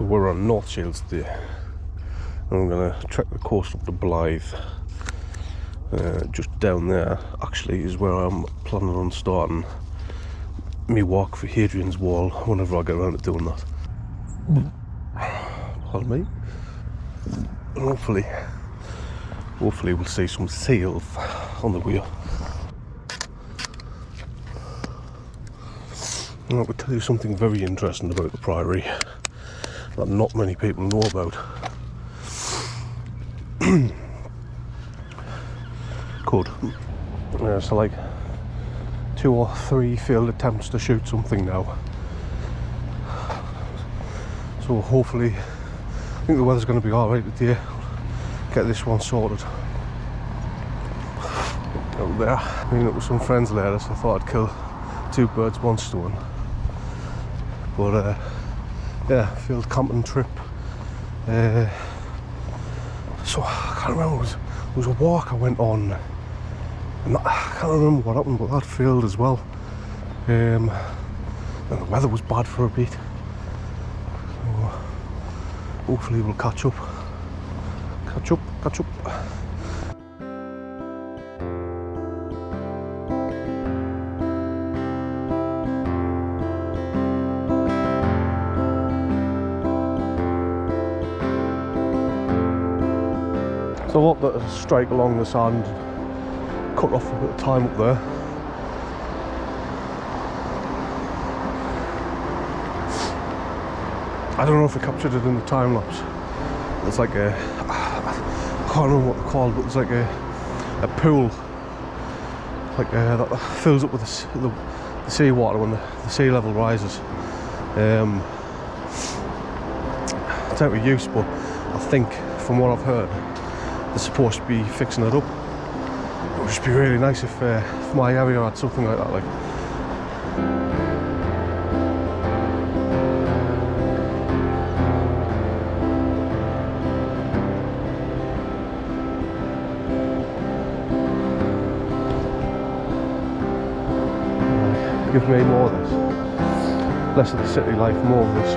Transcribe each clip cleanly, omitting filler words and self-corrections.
So we're on North Shields today, and I'm going to trek the coast up to Blyth. Just down there actually is where I'm planning on starting me walk for Hadrian's Wall whenever I get around to doing that. Pardon me. And hopefully we'll see some seals on the way. And I will tell you something very interesting about the Priory that not many people know about. Good. So like 2 or 3 failed attempts to shoot something now. So hopefully, I think the weather's going to be alright today. Get this one sorted. Out there, meeting up with some friends later, so I thought I'd kill 2 birds, 1 stone. But yeah, field camping trip. So I can't remember, there was a walk I went on, and I can't remember what happened, but that failed as well. And the weather was bad for a bit. So hopefully we'll catch up. So I want to strike along the sand, cut off a bit of time up there. I don't know if I captured it in the time lapse. It's like a, I can't remember what they're called, but it's like a pool, like that fills up with the seawater when the sea level rises. It's out of use, but I think from what I've heard, they're supposed to be fixing it up. It would just be really nice if my area had something like that. Like, give me more of this. Less of the city life, more of this.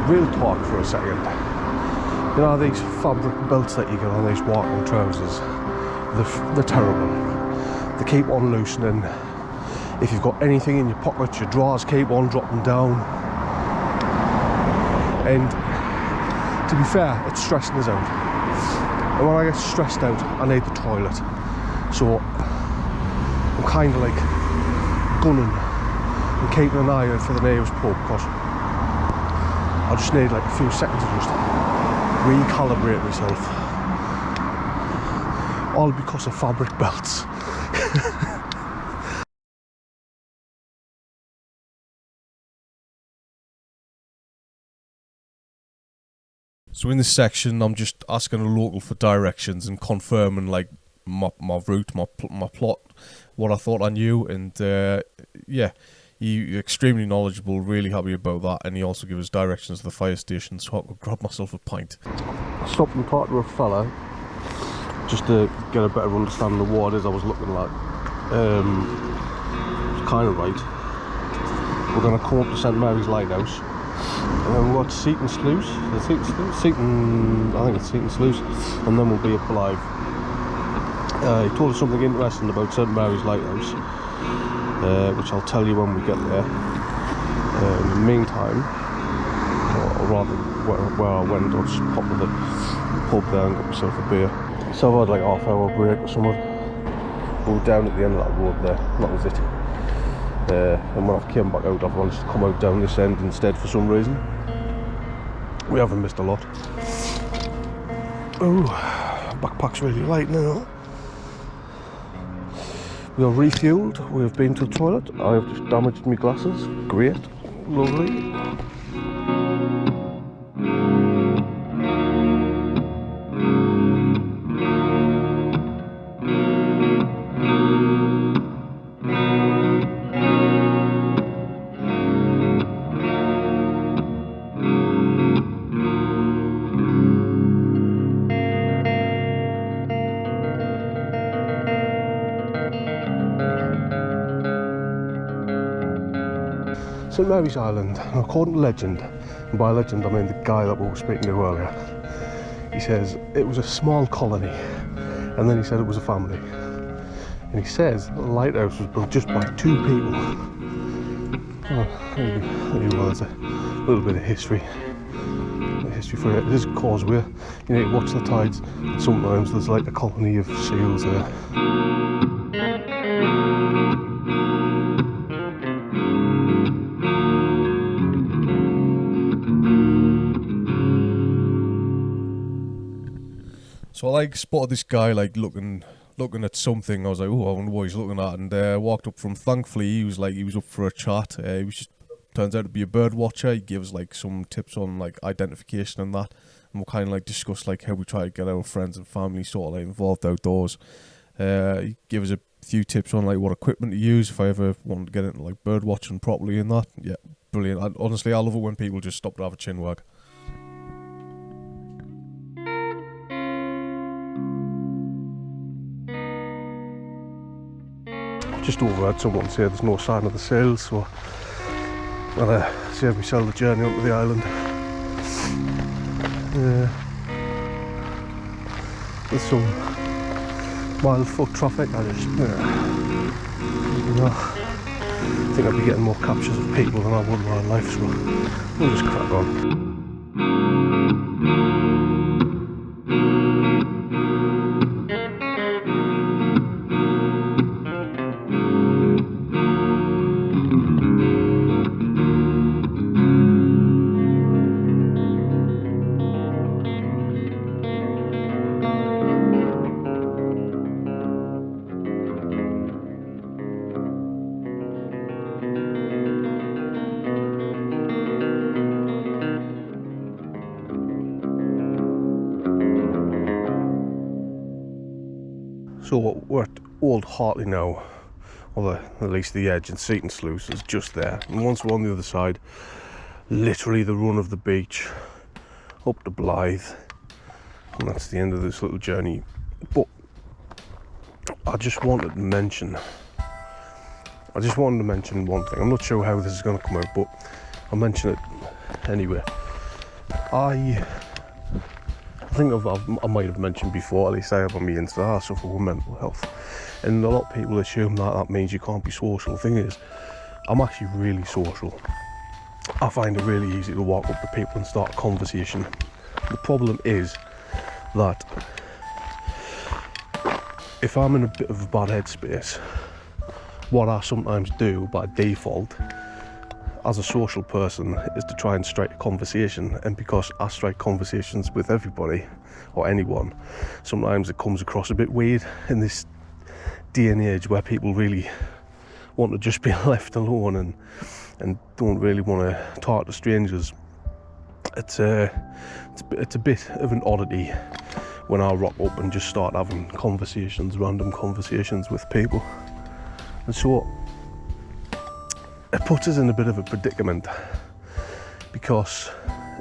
Real talk for a second. You know these fabric belts that you get on these walking trousers? They're terrible. They keep on loosening. If you've got anything in your pockets, your drawers keep on dropping down. And to be fair, it's stressing us out. And when I get stressed out, I need the toilet. So I'm kind of like gunning and keeping an eye out for the nearest pub, because I just need like a few seconds to just recalibrate myself. All because of fabric belts. So in this section, I'm just asking a local for directions and confirming like my route, my plot, what I thought I knew, and yeah. You're extremely knowledgeable, really happy about that, and he also gave us directions to the fire station, so I could grab myself a pint. I stopped and talked to a fella just to get a better understanding of what it is I was looking at. It's kind of right. We're going to come up to St Mary's Lighthouse, and then we'll go to Seaton Sluice. I think it's Seaton Sluice, and then we'll be at Blyth. He told us something interesting about St Mary's Lighthouse, which I'll tell you when we get there. In the meantime, or rather where I went, I'll just pop to the pub there and get myself a beer. So I've had like half hour break or something. Go down at the end of that road there, and that was it. And when I came back out, I've managed to come out down this end instead for some reason. We haven't missed a lot. Oh, backpack's really light now. We are refueled. We have been to the toilet. I have just damaged my glasses. Great, lovely. St Mary's Island, and according to legend, and by legend I mean the guy that we were speaking to earlier, he says it was a small colony, and then he said it was a family. And he says the lighthouse was built just by 2 people. Oh, there you go, there's a little bit of history. History for it. It is a causeway, you know, you watch the tides, and sometimes there's like a colony of seals there. So I like spotted this guy like looking at something. I was like, oh, I wonder what he's looking at, and walked up from. Thankfully, he was up for a chat. He was just turns out to be a bird watcher. He gives like some tips on like identification and that, and we'll kind of like discuss like how we try to get our friends and family sort of like involved outdoors. He gives us a few tips on like what equipment to use if I ever want to get into like bird watching properly and that. Yeah, brilliant. Honestly, I love it when people just stop to have a chin wag. Just overheard someone say there's no sign of the sails, so I'll save myself the journey onto the island. There's some mild foot traffic. I think I'd be getting more captures of people than I would wildlife, so we'll just crack on. So we're at Old Hartley now, or at least the edge, and Seaton Sluice is just there. And once we're on the other side, literally the run of the beach up to Blyth, and that's the end of this little journey. But I just wanted to mention one thing. I'm not sure how this is going to come out, but I'll mention it anyway. I think I might have mentioned before, at least I have on my Insta, I suffer with mental health, and a lot of people assume that means you can't be social. The thing is, I'm actually really social. I find it really easy to walk up to people and start a conversation. The problem is that if I'm in a bit of a bad headspace, what I sometimes do by default as a social person is to try and strike a conversation, and because I strike conversations with everybody or anyone, sometimes it comes across a bit weird in this day and age where people really want to just be left alone and don't really want to talk to strangers. It's a bit of an oddity when I rock up and just start having random conversations with people, and so it puts us in a bit of a predicament, because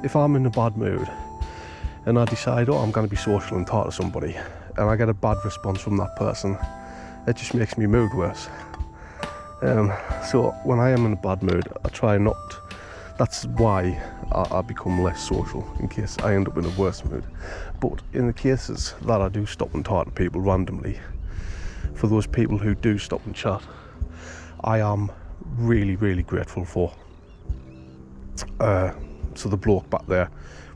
if I'm in a bad mood and I decide, I'm going to be social and talk to somebody, and I get a bad response from that person, it just makes my mood worse. So when I am in a bad mood, I try not. That's why I become less social, in case I end up in a worse mood. But in the cases that I do stop and talk to people randomly, for those people who do stop and chat, I am really, really grateful for. So the bloke back there,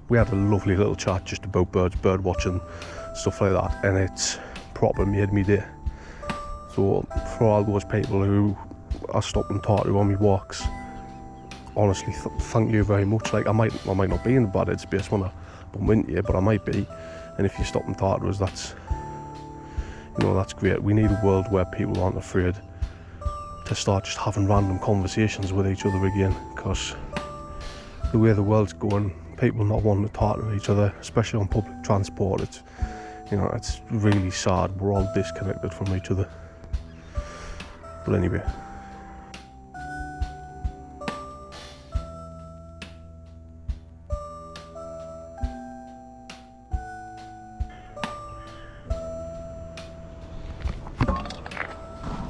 we had a lovely little chat just about bird watching, stuff like that, and it's proper made me day. So for all those people who I stop and talk to on my walks, honestly, thank you very much. Like, I might not be in the bad headspace when I bump into you, but I might be. And if you stop and talk to us, that's, you know, that's great. We need a world where people aren't afraid to start just having random conversations with each other again, because the way the world's going, people not wanting to talk to each other, especially on public transport, it's, you know, it's really sad. We're all disconnected from each other. But anyway.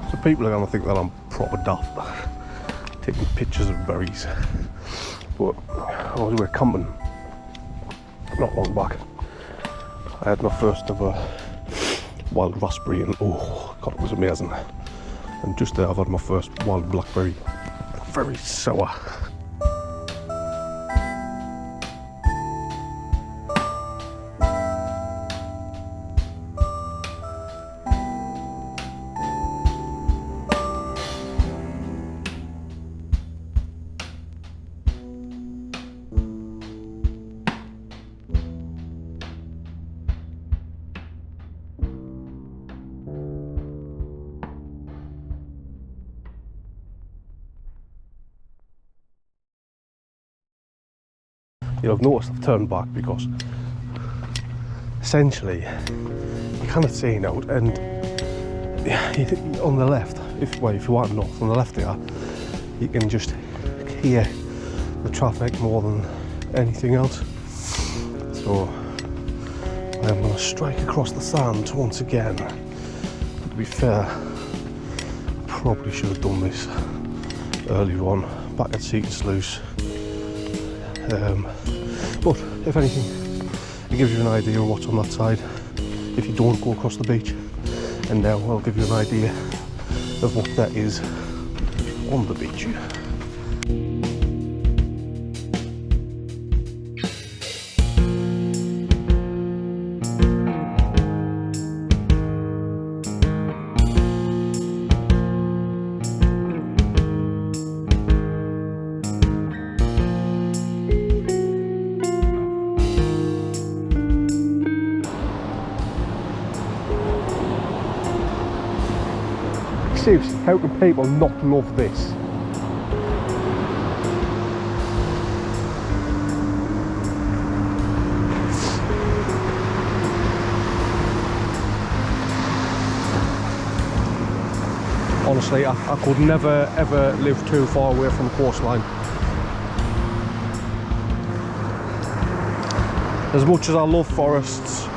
So people are going to think that I'm proper daft, taking pictures of berries. But I was away camping not long back. I had my first ever wild raspberry, and oh god, it was amazing. And just there I've had my first wild blackberry, very sour. You know, I've noticed I've turned back because essentially you cannot see now, and on the left, if you want north, on the left there, you can just hear the traffic more than anything else. So I am going to strike across the sand once again. But to be fair, probably should have done this earlier on, back at Seaton Sluice. But if anything, it gives you an idea of what's on that side if you don't go across the beach, and now I'll give you an idea of what that is on the beach. Seriously, how can people not love this? Honestly, I could never ever live too far away from the coastline. As much as I love forests,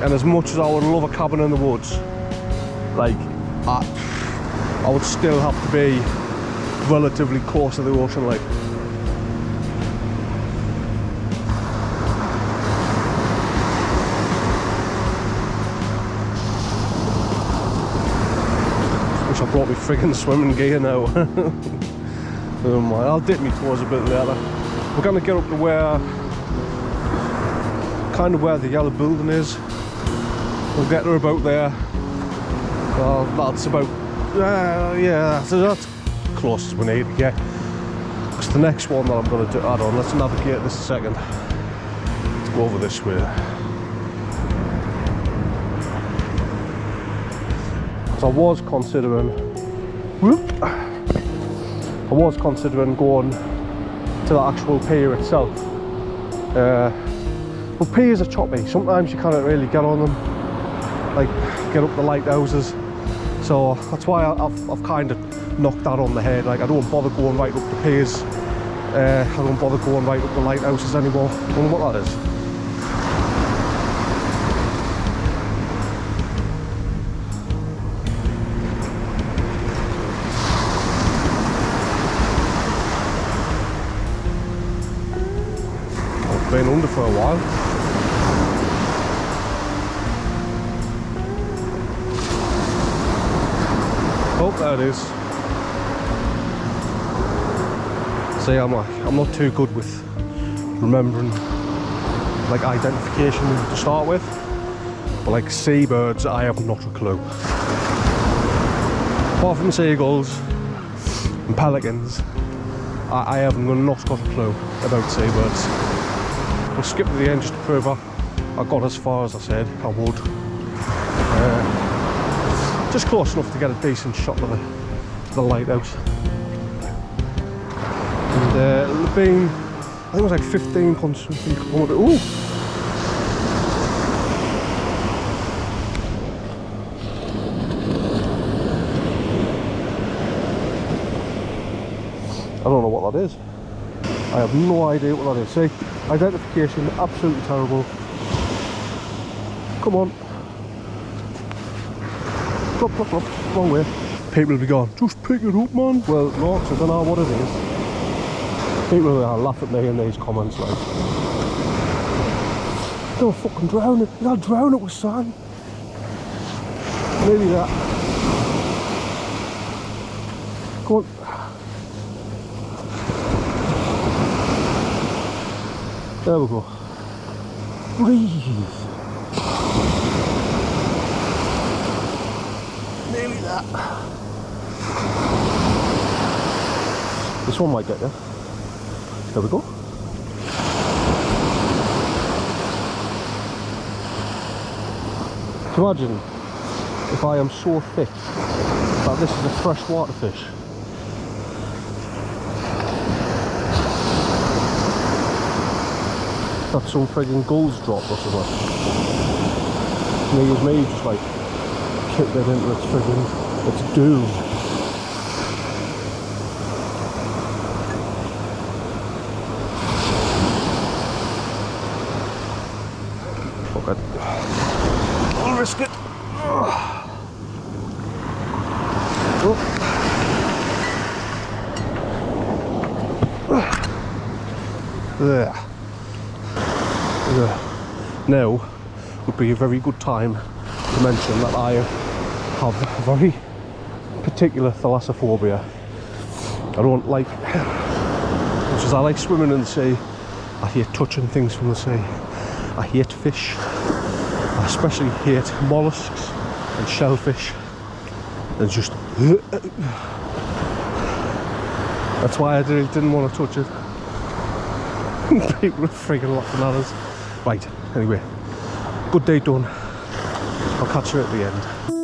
and as much as I would love a cabin in the woods, like, I would still have to be relatively close to the ocean, like. Wish I brought me friggin' swimming gear now. I'll dip me toes a bit later. We're gonna get up to where, kind of where the yellow building is. We'll get her about there. Well, that's about, yeah, that's close as we need to get. Because the next one that I'm going to do, hold on, let's navigate this a second. Let's go over this way. Because I was considering going to the actual pier itself. But piers are choppy. Sometimes you can't really get on them, like get up the lighthouses. So that's why I've kind of knocked that on the head. Like, I don't bother going right up the piers. I don't bother going right up the lighthouses anymore. I don't know what that is. I've been under for a while. Oh, there it is. See, I'm not too good with remembering like identification to start with, but like seabirds, I have not a clue. Apart from seagulls and pelicans, I have not got a clue about seabirds. We'll skip to the end just to prove I got as far as I said I would. Just close enough to get a decent shot of the lighthouse. And it'll have been, I think it was like 15 point something kilometre. Ooh! I don't know what that is. I have no idea what that is. See, identification, absolutely terrible. Come on. Plop, plop, plop. Wrong way. People will be going, just pick it up, man. Well, no, because I don't know what it is. People will laugh at me in these comments like, don't fucking drown it. You'll drown it with sand. Maybe that. Come on. There we go. Breathe. Nearly that. This one might get you. There we go. Imagine if I am so thick that this is a freshwater fish. That's some friggin' gulls dropped or something. And me just like kicked it into its friggin' its doom. Fuck it. I'll risk it. Oh. There. Now would be a very good time to mention that I have a very particular thalassophobia. I don't like, much as I like swimming in the sea, I hate touching things from the sea. I hate fish. I especially hate mollusks and shellfish. And just that's why I didn't want to touch it. People are freaking laughing at us. Right, anyway, good day done. I'll catch you at the end.